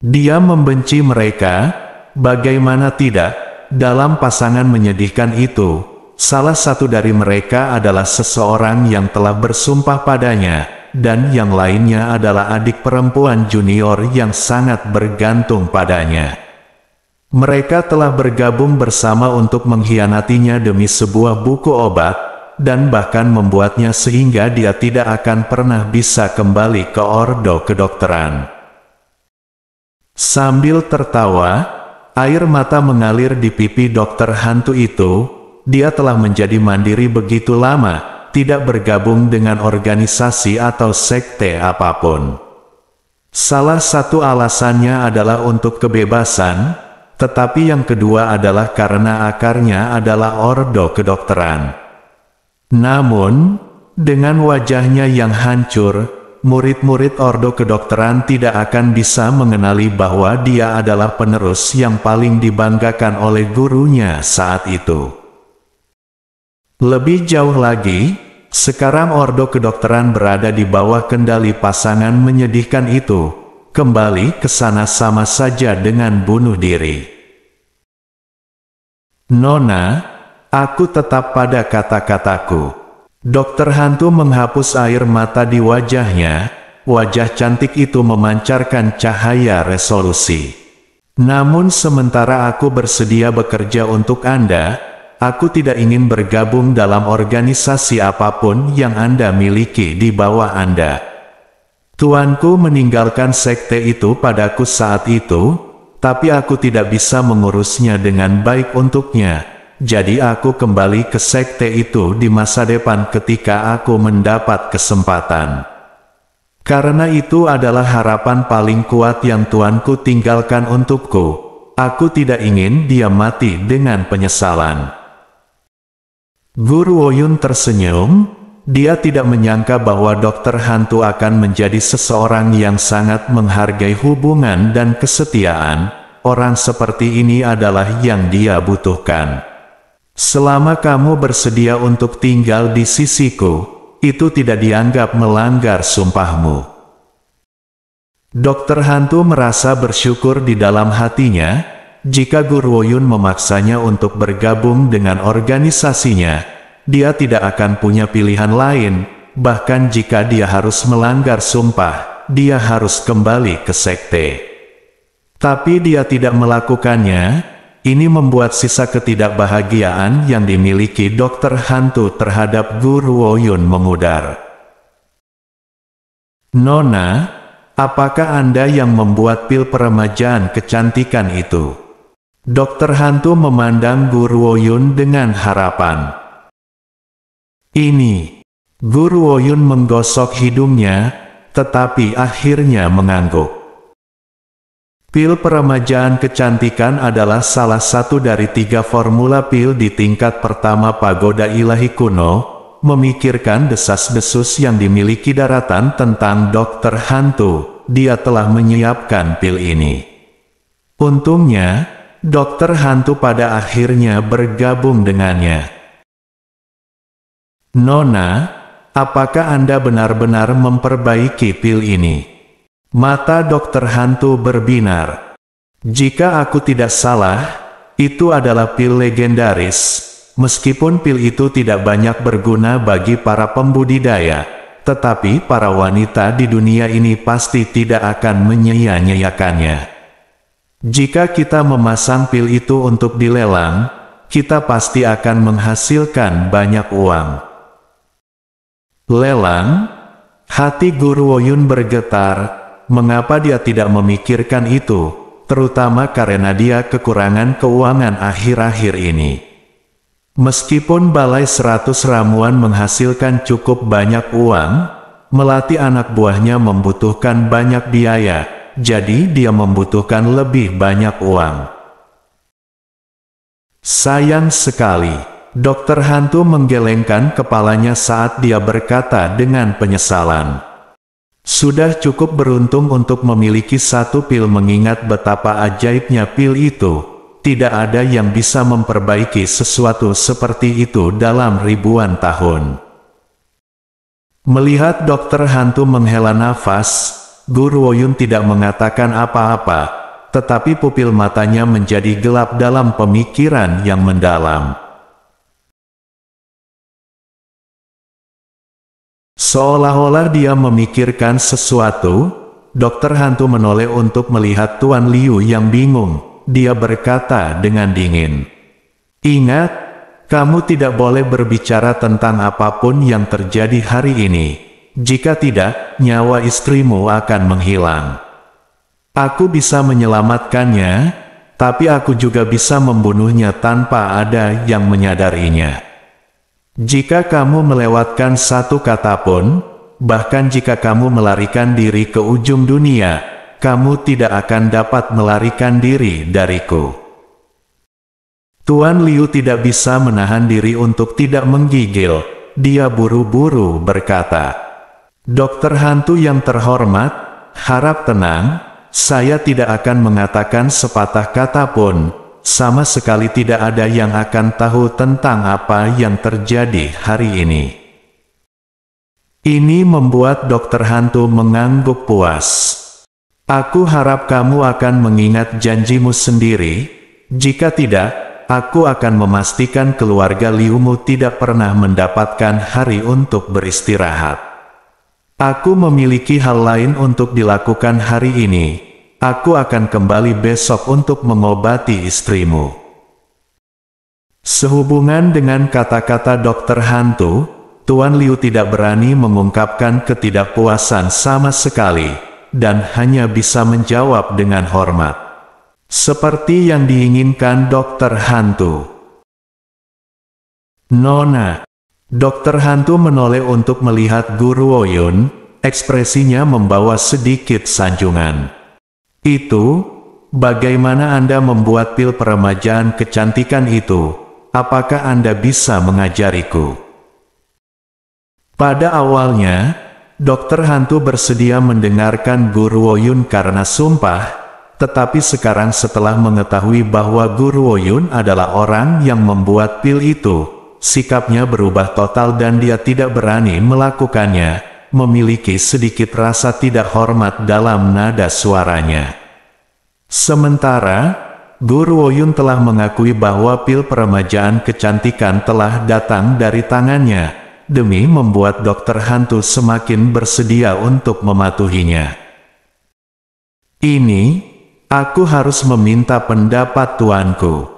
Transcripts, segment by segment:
Dia membenci mereka, bagaimana tidak, dalam pasangan menyedihkan itu, salah satu dari mereka adalah seseorang yang telah bersumpah padanya, dan yang lainnya adalah adik perempuan junior yang sangat bergantung padanya. Mereka telah bergabung bersama untuk mengkhianatinya demi sebuah buku obat, dan bahkan membuatnya sehingga dia tidak akan pernah bisa kembali ke ordo kedokteran. Sambil tertawa, air mata mengalir di pipi dokter hantu itu. Dia telah menjadi mandiri begitu lama, tidak bergabung dengan organisasi atau sekte apapun. Salah satu alasannya adalah untuk kebebasan, tetapi yang kedua adalah karena akarnya adalah ordo kedokteran. Namun, dengan wajahnya yang hancur, murid-murid ordo kedokteran tidak akan bisa mengenali bahwa dia adalah penerus yang paling dibanggakan oleh gurunya saat itu. Lebih jauh lagi, sekarang ordo kedokteran berada di bawah kendali pasangan menyedihkan itu. Kembali ke sana sama saja dengan bunuh diri. Nona, aku tetap pada kata-kataku. Dokter hantu menghapus air mata di wajahnya. Wajah cantik itu memancarkan cahaya resolusi. Namun sementara aku bersedia bekerja untuk Anda, aku tidak ingin bergabung dalam organisasi apapun yang Anda miliki di bawah Anda. Tuanku meninggalkan sekte itu padaku saat itu, tapi aku tidak bisa mengurusnya dengan baik untuknya. Jadi aku kembali ke sekte itu di masa depan ketika aku mendapat kesempatan. Karena itu adalah harapan paling kuat yang tuanku tinggalkan untukku. Aku tidak ingin dia mati dengan penyesalan. Guru Woyun tersenyum. Dia tidak menyangka bahwa dokter hantu akan menjadi seseorang yang sangat menghargai hubungan dan kesetiaan. Orang seperti ini adalah yang dia butuhkan. Selama kamu bersedia untuk tinggal di sisiku, itu tidak dianggap melanggar sumpahmu. Dokter hantu merasa bersyukur di dalam hatinya, jika Guru Woyun memaksanya untuk bergabung dengan organisasinya, dia tidak akan punya pilihan lain, bahkan jika dia harus melanggar sumpah, dia harus kembali ke sekte. Tapi dia tidak melakukannya. Ini membuat sisa ketidakbahagiaan yang dimiliki dokter hantu terhadap Guru Woyun memudar. Nona, apakah Anda yang membuat pil peremajaan kecantikan itu? Dokter hantu memandang Guru Woyun dengan harapan. Ini. Guru Woyun menggosok hidungnya, tetapi akhirnya mengangguk. Pil peremajaan kecantikan adalah salah satu dari 3 formula pil di tingkat pertama pagoda ilahi kuno. Memikirkan desas-desus yang dimiliki daratan tentang dokter hantu, dia telah menyiapkan pil ini. Untungnya, dokter hantu pada akhirnya bergabung dengannya. Nona, apakah Anda benar-benar memperbaiki pil ini? Mata dokter hantu berbinar. Jika aku tidak salah, itu adalah pil legendaris. Meskipun pil itu tidak banyak berguna bagi para pembudidaya, tetapi para wanita di dunia ini pasti tidak akan menyia-nyiakannya. Jika kita memasang pil itu untuk dilelang, kita pasti akan menghasilkan banyak uang. Lelang? Hati Guru Woyun bergetar. Mengapa dia tidak memikirkan itu, terutama karena dia kekurangan keuangan akhir-akhir ini. Meskipun balai 100 ramuan menghasilkan cukup banyak uang, melatih anak buahnya membutuhkan banyak biaya, jadi dia membutuhkan lebih banyak uang. Sayang sekali, dokter hantu menggelengkan kepalanya saat dia berkata dengan penyesalan. Sudah cukup beruntung untuk memiliki satu pil mengingat betapa ajaibnya pil itu. Tidak ada yang bisa memperbaiki sesuatu seperti itu dalam ribuan tahun. Melihat dokter hantu menghela nafas, Guru Woyun tidak mengatakan apa-apa, tetapi pupil matanya menjadi gelap dalam pemikiran yang mendalam. Seolah-olah dia memikirkan sesuatu, dokter hantu menoleh untuk melihat Tuan Liu yang bingung. Dia berkata dengan dingin, "Ingat, kamu tidak boleh berbicara tentang apapun yang terjadi hari ini. Jika tidak, nyawa istrimu akan menghilang. Aku bisa menyelamatkannya, tapi aku juga bisa membunuhnya tanpa ada yang menyadarinya. Jika kamu melewatkan satu kata pun, bahkan jika kamu melarikan diri ke ujung dunia, kamu tidak akan dapat melarikan diri dariku." Tuan Liu tidak bisa menahan diri untuk tidak menggigil. Dia buru-buru berkata, "Dokter hantu yang terhormat, harap tenang, saya tidak akan mengatakan sepatah kata pun, sama sekali tidak ada yang akan tahu tentang apa yang terjadi hari ini." Ini membuat dokter hantu mengangguk puas. "Aku harap kamu akan mengingat janjimu sendiri, jika tidak, aku akan memastikan keluarga Liumu tidak pernah mendapatkan hari untuk beristirahat. Aku memiliki hal lain untuk dilakukan hari ini. Aku akan kembali besok untuk mengobati istrimu." Sehubungan dengan kata-kata dokter hantu, Tuan Liu tidak berani mengungkapkan ketidakpuasan sama sekali, dan hanya bisa menjawab dengan hormat, seperti yang diinginkan dokter hantu. "Nona." Dokter hantu menoleh untuk melihat Guru Woyun, ekspresinya membawa sedikit sanjungan. "Itu, bagaimana Anda membuat pil peremajaan kecantikan itu? Apakah Anda bisa mengajariku?" Pada awalnya, dokter hantu bersedia mendengarkan Guru Woyun karena sumpah, tetapi sekarang setelah mengetahui bahwa Guru Woyun adalah orang yang membuat pil itu, sikapnya berubah total dan dia tidak berani melakukannya, memiliki sedikit rasa tidak hormat dalam nada suaranya. Sementara, Guru Woyun telah mengakui bahwa pil peremajaan kecantikan telah datang dari tangannya, demi membuat dokter hantu semakin bersedia untuk mematuhinya. "Ini, aku harus meminta pendapat tuanku."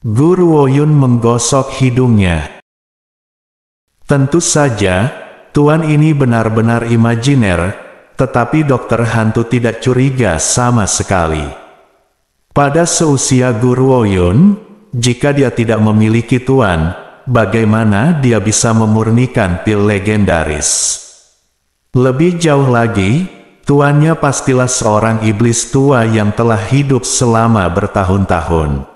Guru Woyun menggosok hidungnya. "Tentu saja, tuan ini benar-benar imajiner, tetapi dokter hantu tidak curiga sama sekali. Pada seusia Guru Woyun, jika dia tidak memiliki tuan, bagaimana dia bisa memurnikan pil legendaris? Lebih jauh lagi, tuannya pastilah seorang iblis tua yang telah hidup selama bertahun-tahun.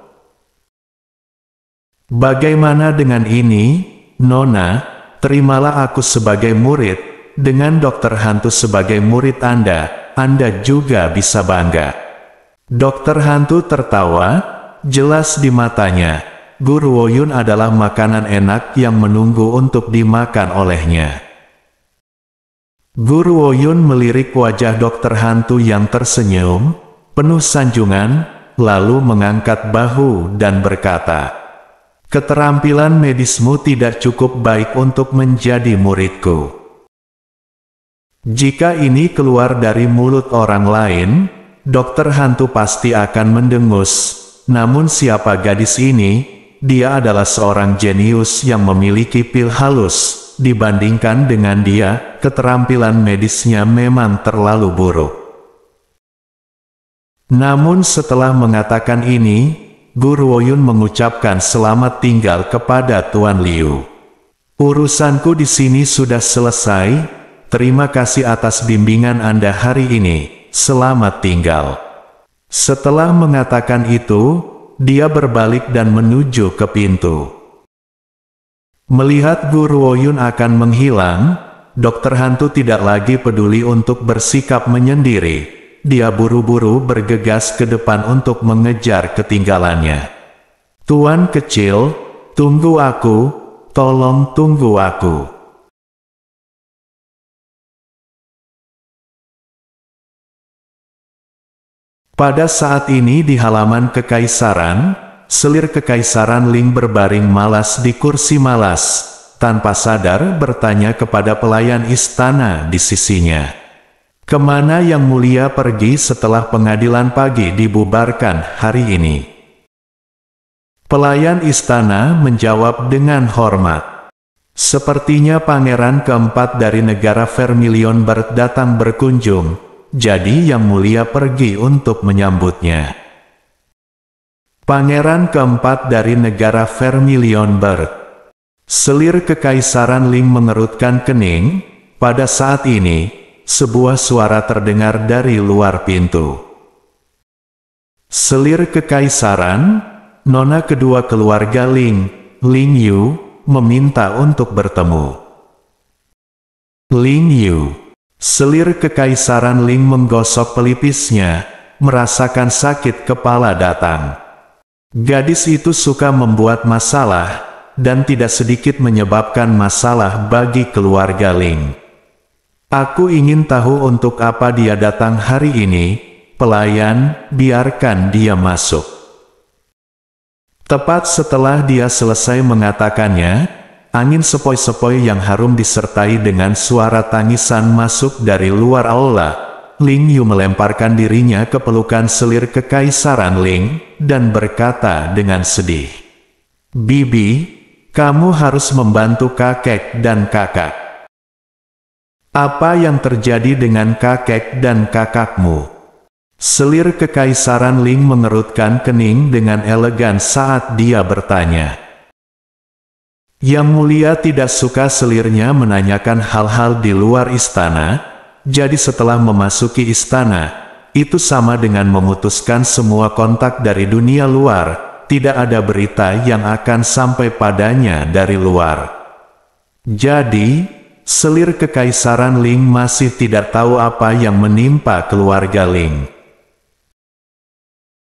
Bagaimana dengan ini, Nona? Terimalah aku sebagai murid, dengan dokter hantu sebagai murid Anda juga bisa bangga." Dokter hantu tertawa, jelas di matanya, Guru Woyun adalah makanan enak yang menunggu untuk dimakan olehnya. Guru Woyun melirik wajah dokter hantu yang tersenyum, penuh sanjungan, lalu mengangkat bahu dan berkata, "Keterampilan medismu tidak cukup baik untuk menjadi muridku. Jika ini keluar dari mulut orang lain, dokter hantu pasti akan mendengus. Namun siapa gadis ini? Dia adalah seorang jenius yang memiliki pil halus. Dibandingkan dengan dia, keterampilan medisnya memang terlalu buruk." Namun setelah mengatakan ini, Guru Woyun mengucapkan selamat tinggal kepada Tuan Liu. "Urusanku di sini sudah selesai. Terima kasih atas bimbingan Anda hari ini. Selamat tinggal." Setelah mengatakan itu, dia berbalik dan menuju ke pintu. Melihat Guru Woyun akan menghilang, dokter hantu tidak lagi peduli untuk bersikap menyendiri. Dia buru-buru bergegas ke depan untuk mengejar ketinggalannya. "Tuan kecil, tunggu aku, tolong tunggu aku." Pada saat ini di halaman kekaisaran, selir kekaisaran Ling berbaring malas di kursi malas, tanpa sadar bertanya kepada pelayan istana di sisinya. Kemana Yang Mulia pergi setelah pengadilan pagi dibubarkan hari ini? Pelayan istana menjawab dengan hormat. Sepertinya pangeran keempat dari negara Vermilion Bird datang berkunjung, jadi Yang Mulia pergi untuk menyambutnya. Pangeran keempat dari negara Vermilion Bird. Selir kekaisaran Ling mengerutkan kening. Pada saat ini, sebuah suara terdengar dari luar pintu. Selir kekaisaran, nona kedua keluarga Ling, Ling Yu, meminta untuk bertemu. Ling Yu. Selir kekaisaran Ling menggosok pelipisnya, merasakan sakit kepala datang. Gadis itu suka membuat masalah, dan tidak sedikit menyebabkan masalah bagi keluarga Ling. Aku ingin tahu untuk apa dia datang hari ini. Pelayan, biarkan dia masuk. Tepat setelah dia selesai mengatakannya, angin sepoi-sepoi yang harum disertai dengan suara tangisan masuk dari luar aula. Ling Yu melemparkan dirinya ke pelukan selir kekaisaran Ling, dan berkata dengan sedih, "Bibi, kamu harus membantu kakek dan kakak." "Apa yang terjadi dengan kakek dan kakakmu?" Selir kekaisaran Ling mengerutkan kening dengan elegan saat dia bertanya. Yang Mulia tidak suka selirnya menanyakan hal-hal di luar istana, jadi setelah memasuki istana, itu sama dengan memutuskan semua kontak dari dunia luar, tidak ada berita yang akan sampai padanya dari luar. Jadi, selir kekaisaran Ling masih tidak tahu apa yang menimpa keluarga Ling.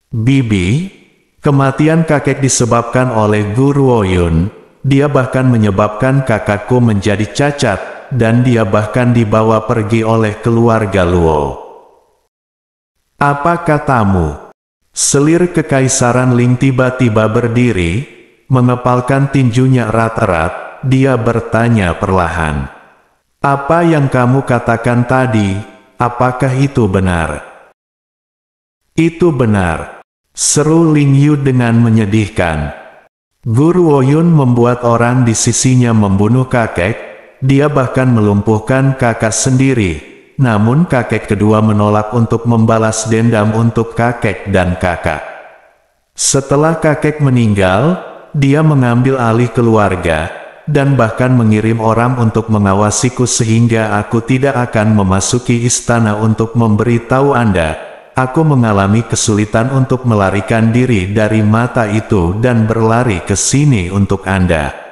"Bibi, kematian kakek disebabkan oleh Guru Woyun. Dia bahkan menyebabkan kakakku menjadi cacat, dan dia bahkan dibawa pergi oleh keluarga Luo." "Apa katamu?" Selir kekaisaran Ling tiba-tiba berdiri, mengepalkan tinjunya erat-erat, dia bertanya perlahan. "Apa yang kamu katakan tadi, apakah itu benar?" "Itu benar," seru Ling Yu dengan menyedihkan. "Guru Woyun membuat orang di sisinya membunuh kakek, dia bahkan melumpuhkan kakak sendiri, namun kakek kedua menolak untuk membalas dendam untuk kakek dan kakak. Setelah kakek meninggal, dia mengambil alih keluarga, dan bahkan mengirim orang untuk mengawasiku sehingga aku tidak akan memasuki istana untuk memberitahu Anda. Aku mengalami kesulitan untuk melarikan diri dari mata itu dan berlari ke sini untuk Anda."